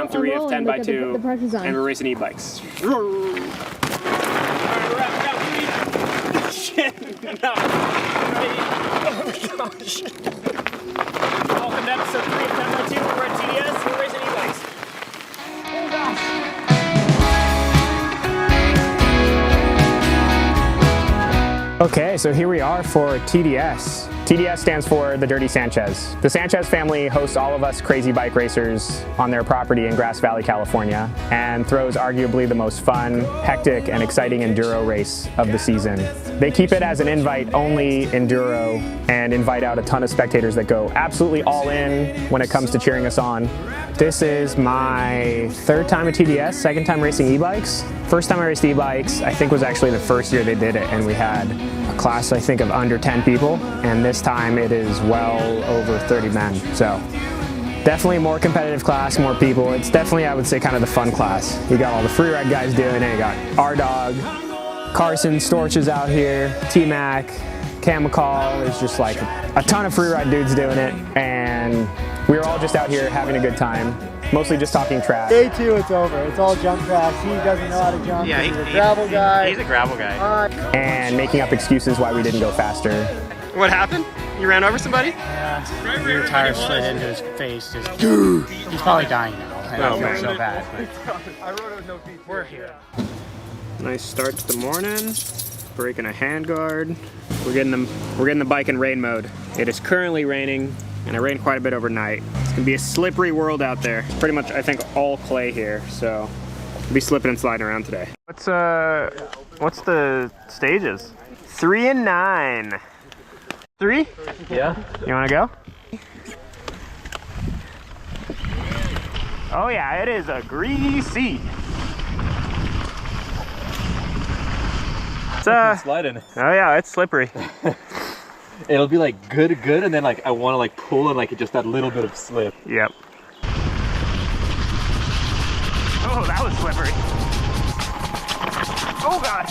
round 3 of 10x2, and we're racing e-bikes. Shit, no. Oh my gosh. Welcome to episode 3 of 10x2. We're at TDS, we're racing e-bikes. Oh gosh. Okay, so here we are for TDS. TDS stands for the Dirty Sanchez. The Sanchez family hosts all of us crazy bike racers on their property in Grass Valley, California, and throws arguably the most fun, hectic, and exciting enduro race of the season. They keep it as an invite-only enduro and invite out a ton of spectators that go absolutely all in when it comes to cheering us on. This is my third time at TDS, second time racing e-bikes. First time I raced e-bikes, I think was actually the first year they did it, and we had a class, I think, of under 10 people, and this time it is well over 30 men. So definitely a more competitive class, more people. It's definitely, I would say, kind of the fun class. You got all the freeride guys doing it. You got R-Dog, Carson Storch is out here, T-Mac, Camacall. There's just like a ton of freeride dudes doing it, and we were all just out here having a good time, mostly just talking trash. Day 2, it's over. It's all jump tracks. He doesn't know how to jump. Yeah, he's a gravel guy. He's a gravel guy. And making up excuses why we didn't go faster. What happened? You ran over somebody? Yeah, your tire slid into his face. He's probably dying now. I feel so bad. But we're here. Nice start to the morning. Breaking a handguard. We're getting the bike in rain mode. It is currently raining, and it rained quite a bit overnight. It's gonna be a slippery world out there. Pretty much, I think, all clay here, so we'll be slipping and sliding around today. What's the stages? 3 and 9. 3? Yeah. You wanna go? Oh yeah, it is a greasy. It's sliding. Oh yeah, it's slippery. It'll be like good, and then like I want to like pull and like just that little bit of slip. Yep. Oh, that was slippery. Oh god.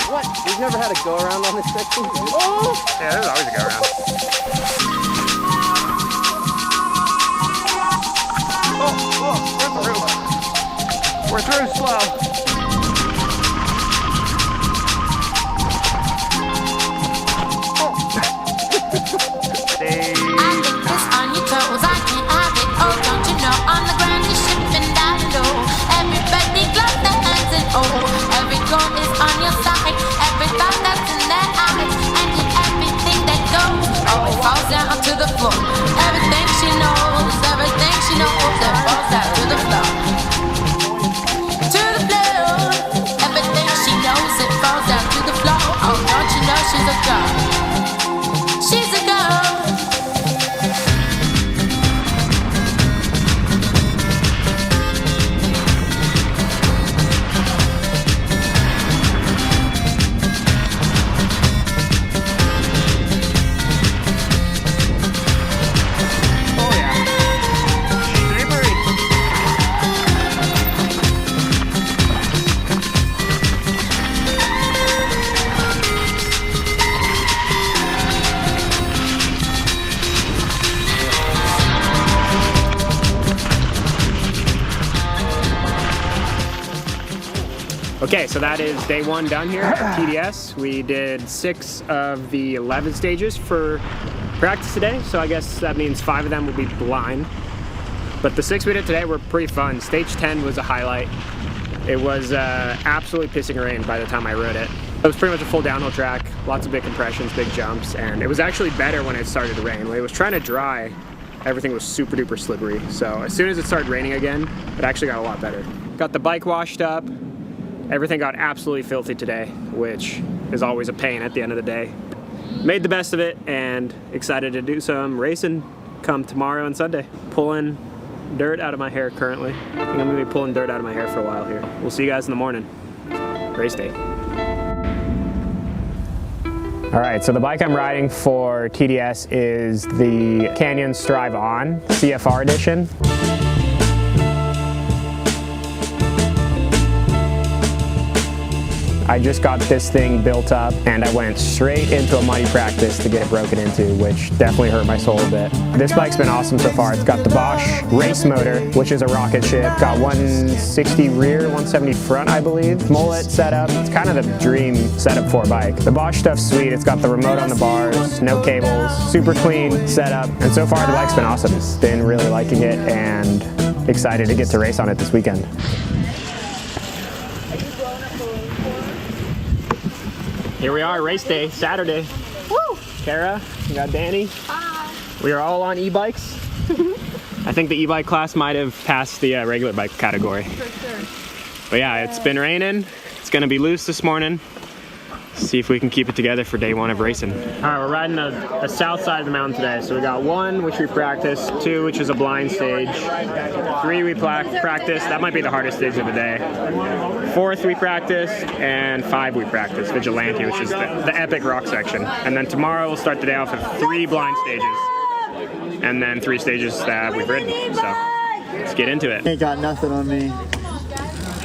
What? We've never had a go around on this section? Oh! Yeah, there's always a go around. Oh, we're through slow. Okay, so that is day 1 done here at TDS. We did 6 of the 11 stages for practice today, so I guess that means 5 of them will be blind. But the 6 we did today were pretty fun. Stage 10 was a highlight. It was absolutely pissing rain by the time I rode it. It was pretty much a full downhill track, lots of big compressions, big jumps, and it was actually better when it started to rain. When it was trying to dry, everything was super duper slippery. So as soon as it started raining again, it actually got a lot better. Got the bike washed up. Everything got absolutely filthy today, which is always a pain at the end of the day. Made the best of it and excited to do some racing come tomorrow and Sunday. Pulling dirt out of my hair currently. I think I'm gonna be pulling dirt out of my hair for a while here. We'll see you guys in the morning. Race day. All right, so the bike I'm riding for TDS is the Canyon Strive CFR edition. I just got this thing built up and I went straight into a muddy practice to get it broken into, which definitely hurt my soul a bit. This bike's been awesome so far. It's got the Bosch race motor, which is a rocket ship. Got 160 rear, 170 front, I believe. Mullet setup. It's kind of the dream setup for a bike. The Bosch stuff's sweet. It's got the remote on the bars, no cables, super clean setup. And so far the bike's been awesome. Been really liking it and excited to get to race on it this weekend. Here we are, race day, Saturday. Woo! Kara, we got Danny. Hi. We are all on e-bikes. I think the e-bike class might have passed the regular bike category. For sure. But yeah, it's been raining. It's gonna be loose this morning. See if we can keep it together for day one of racing. All right, we're riding the south side of the mountain today. So we got 1, which we practiced, 2, which is a blind stage, 3 we practiced. That might be the hardest stage of the day. 4th we practiced, and 5 we practiced, Vigilante, which is the epic rock section. And then tomorrow we'll start the day off with 3 blind stages, and then 3 stages that we've ridden. So let's get into it. Ain't got nothing on me.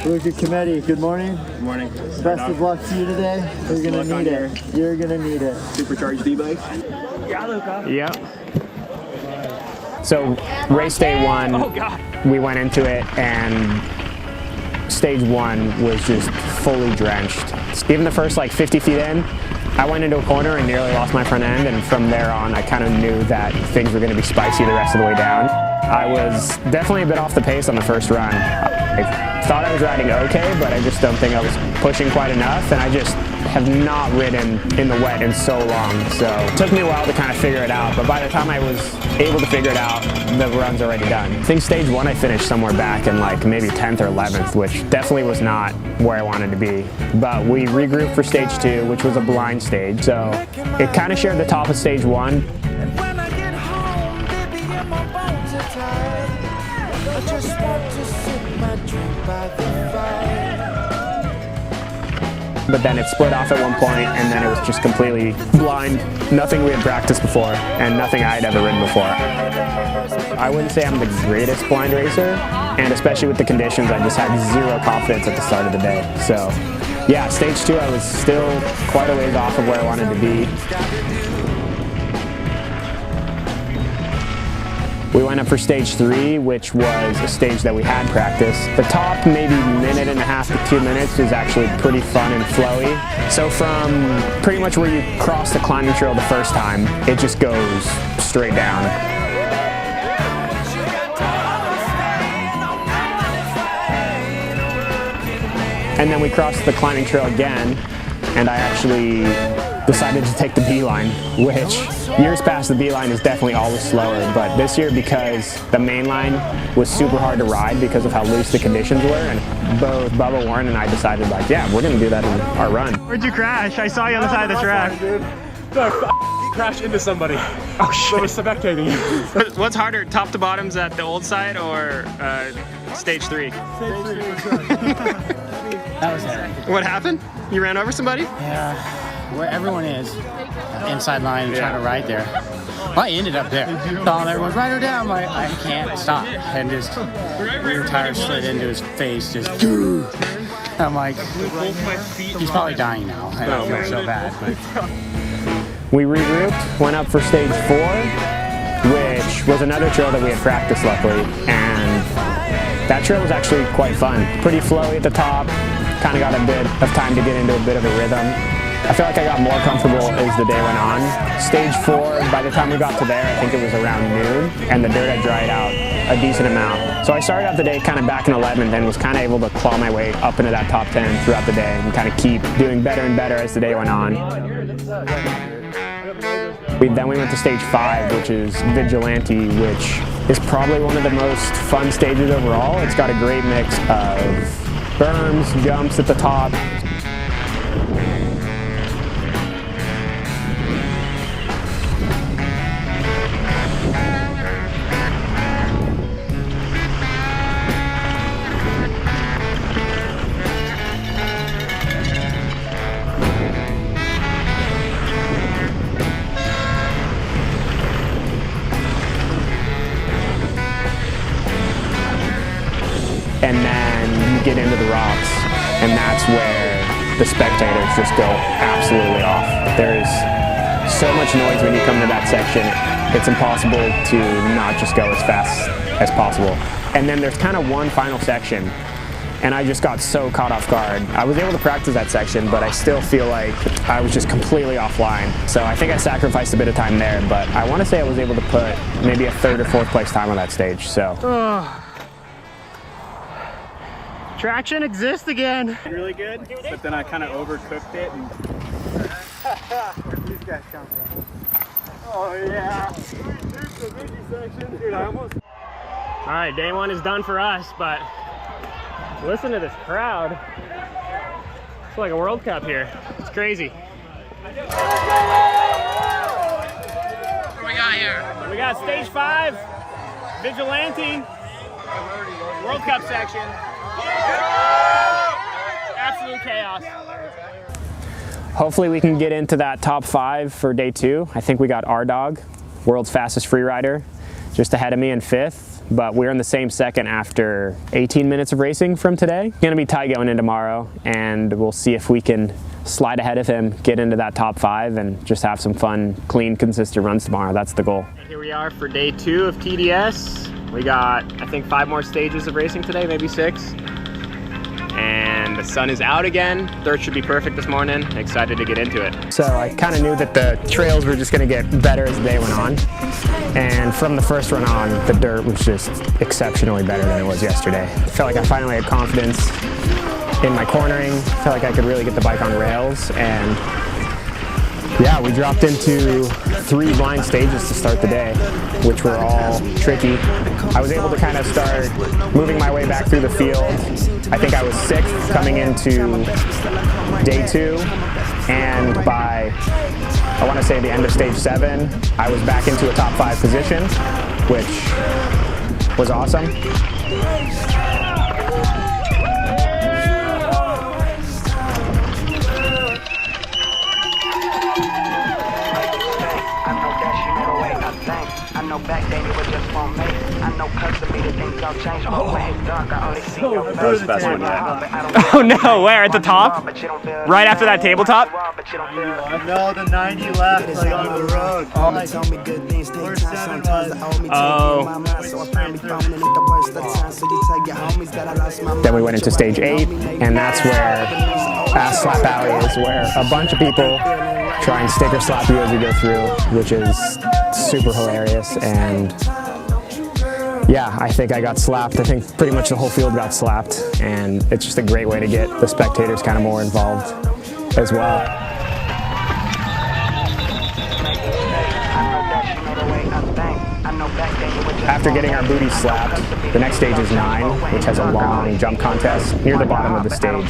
Rookie committee, good morning. Good morning. Best of luck to you today. You're gonna need it. You're gonna need it. Supercharged e-bike. Yep. So race day 1, we went into it and stage 1 was just fully drenched. Even the first like 50 feet in, I went into a corner and nearly lost my front end, and from there on I kind of knew that things were going to be spicy the rest of the way down. I was definitely a bit off the pace on the first run. I thought I was riding okay, but I just don't think I was pushing quite enough, and I just have not ridden in the wet in so long, so it took me a while to kind of figure it out, but by the time I was able to figure it out, the run's already done. I think stage 1 I finished somewhere back in like maybe 10th or 11th, which definitely was not where I wanted to be. But we regrouped for stage 2, which was a blind stage, so it kind of shared the top of stage 1. But then it split off at one point, and then it was just completely blind. Nothing we had practiced before, and nothing I had ever ridden before. I wouldn't say I'm the greatest blind racer, and especially with the conditions, I just had zero confidence at the start of the day. So yeah, stage 2 I was still quite a ways off of where I wanted to be. We went up for stage 3, which was a stage that we had practiced. The top maybe minute and a half to 2 minutes is actually pretty fun and flowy. So from pretty much where you cross the climbing trail the first time, it just goes straight down. And then we crossed the climbing trail again, and I actually decided to take the beeline, which years past the beeline is definitely always slower, but this year, because the main line was super hard to ride because of how loose the conditions were, and both Bubba, Warren, and I decided like, yeah, we're gonna do that in our run. Where'd you crash? I saw you on the side of the track. Dude. No, I crashed into somebody. Oh shit. I was spectating. What's harder, top to bottoms at the old side or stage 3? That was hairy. What happened? You ran over somebody? Yeah. Where everyone is, inside line, trying to ride there. Well, I ended up there. Telling everyone, ride her down. I'm like, I can't stop. And just rear tire slid into his face. Just, I'm like, he's probably dying now. And I feel so bad. But. We regrouped, went up for stage 4, which was another trail that we had practiced luckily. And that trail was actually quite fun. Pretty flowy at the top. Kind of got a bit of time to get into a bit of a rhythm. I feel like I got more comfortable as the day went on. Stage 4, by the time we got to there, I think it was around noon, and the dirt had dried out a decent amount. So I started out the day kind of back in 11th and was kind of able to claw my way up into that top 10 throughout the day and kind of keep doing better and better as the day went on. Then we went to stage 5, which is Vigilante, which is probably one of the most fun stages overall. It's got a great mix of berms, jumps at the top. And then you get into the rocks, and that's where the spectators just go absolutely off. There's so much noise when you come to that section. It's impossible to not just go as fast as possible. And then there's kind of one final section, and I just got so caught off guard. I was able to practice that section, but I still feel like I was just completely offline. So I think I sacrificed a bit of time there, but I want to say I was able to put maybe a 3rd or 4th place time on that stage, so. Traction exists again. Really good, but then I kind of overcooked it. And... Where'd these guys come from? Oh yeah, here's the biggie section. Dude, I almost... All right, day 1 is done for us, but listen to this crowd. It's like a World Cup here. It's crazy. What do we got here? We got stage 5, Vigilante, World Cup section. Absolute chaos. Hopefully we can get into that top 5 for day 2. I think we got R-Dog, world's fastest free rider, just ahead of me in 5th, but we're in the same second after 18 minutes of racing from today. Gonna be tight going in tomorrow, and we'll see if we can slide ahead of him, get into that top 5, and just have some fun, clean, consistent runs tomorrow. That's the goal. Here we are for day 2 of TDS. We got, I think, 5 more stages of racing today, maybe 6. And the sun is out again. Dirt should be perfect this morning. Excited to get into it. So I kind of knew that the trails were just going to get better as the day went on. And from the first run on, the dirt was just exceptionally better than it was yesterday. I felt like I finally had confidence in my cornering. I felt like I could really get the bike on rails. And yeah, we dropped into 3 blind stages to start the day, which were all tricky. I was able to kind of start moving my way back through the field. I think I was 6th coming into day 2, and by, I want to say, the end of stage 7, I was back into a top 5 position, which was awesome. Back then you were just for me. I know custody, the things all change. Oh, when it's dark, I only see your face. That was the best one yet. Oh no, where? At the top? Right after that tabletop? No, the 90 left, like on the road. Then we went into stage 8, and that's where Ass Slap Alley is, where a bunch of people try and sticker slap you as you go through, which is super hilarious. And yeah, I think I got slapped. I think pretty much the whole field got slapped, and it's just a great way to get the spectators kind of more involved as well. After getting our booties slapped, the next stage is 9, which has a long jump contest near the bottom of the stage.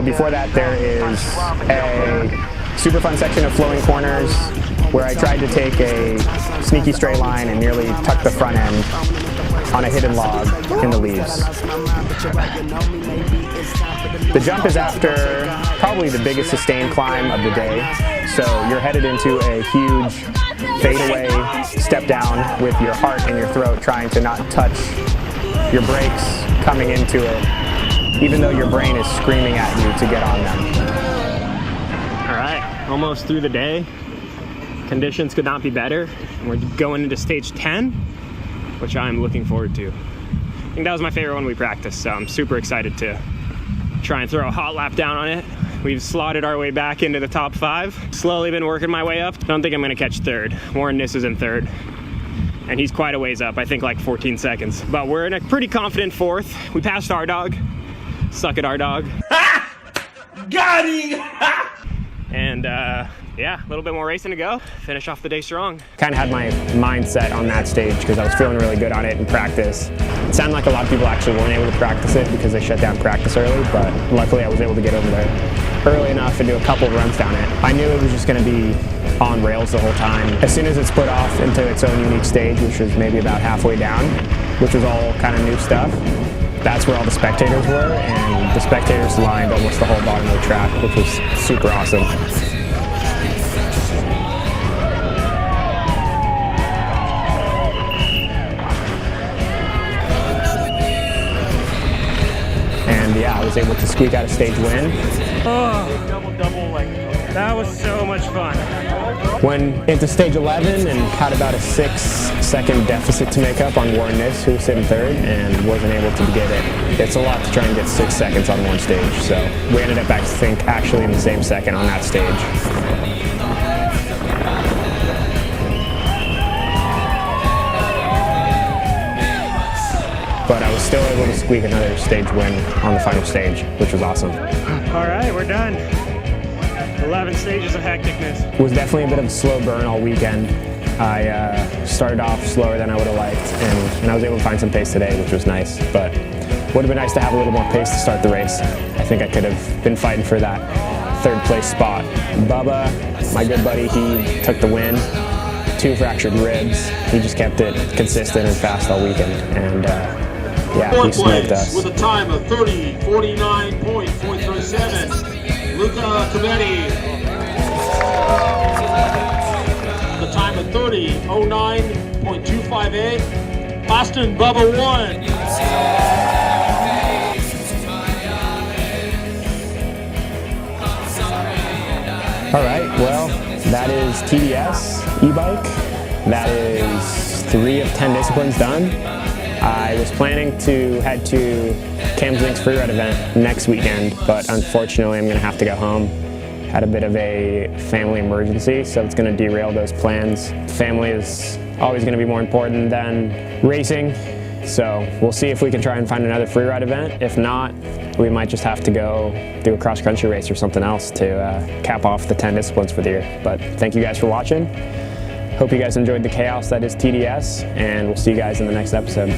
Before that, there is a super fun section of flowing corners where I tried to take a sneaky straight line and nearly tuck the front end on a hidden log in the leaves. The jump is after probably the biggest sustained climb of the day, so you're headed into a huge fadeaway step down with your heart in your throat, trying to not touch your brakes coming into it, even though your brain is screaming at you to get on them. All right, almost through the day. Conditions could not be better. And we're going into stage 10, which I'm looking forward to. I think that was my favorite one we practiced, so I'm super excited to try and throw a hot lap down on it. We've slotted our way back into the top 5. Slowly been working my way up. I don't think I'm gonna catch 3rd. Warren Niss is in 3rd, and he's quite a ways up, I think like 14 seconds. But we're in a pretty confident 4th. We passed R-Dog. Suck it, R-Dog. Got him! And yeah, a little bit more racing to go. Finish off the day strong. Kind of had my mindset on that stage because I was feeling really good on it in practice. It sounded like a lot of people actually weren't able to practice it because they shut down practice early, but luckily I was able to get over there early enough and do a couple of runs down it. I knew it was just going to be on rails the whole time. As soon as it split off into its own unique stage, which was maybe about halfway down, which was all kind of new stuff, that's where all the spectators were, and the spectators lined almost the whole bottom of the track, which was super awesome. And yeah, I was was able to squeak out a stage win. Oh, that was so much fun. Went into stage 11 and had about a 6-second deficit to make up on Wildest, who was sitting third, and wasn't able to get it. It's a lot to try and get 6 seconds on one stage, so we ended up actually in the same second on that stage. But I was still able to squeak another stage win on the final stage, which was awesome. All right, we're done. 11 stages of hecticness. It was definitely a bit of a slow burn all weekend. I started off slower than I would have liked, and I was able to find some pace today, which was nice, but would have been nice to have a little more pace to start the race. I think I could have been fighting for that third place spot. Bubba, my good buddy, he took the win. 2 fractured ribs. He just kept it consistent and fast all weekend, and yeah, he smoked us. With a time of 30:49.437. Luca Cametti. The time of 30:09.258. Austin Bubba 1. All right, well, that is TDS e-bike. That is 3 of 10 disciplines done. I was planning to head to Cam's Link's freeride event next weekend, but unfortunately I'm going to have to go home. Had a bit of a family emergency, so it's going to derail those plans. Family is always going to be more important than racing, so we'll see if we can try and find another freeride event. If not, we might just have to go do a cross-country race or something else to cap off the 10 disciplines for the year. But thank you guys for watching. Hope you guys enjoyed the chaos that is TDS, and we'll see you guys in the next episode.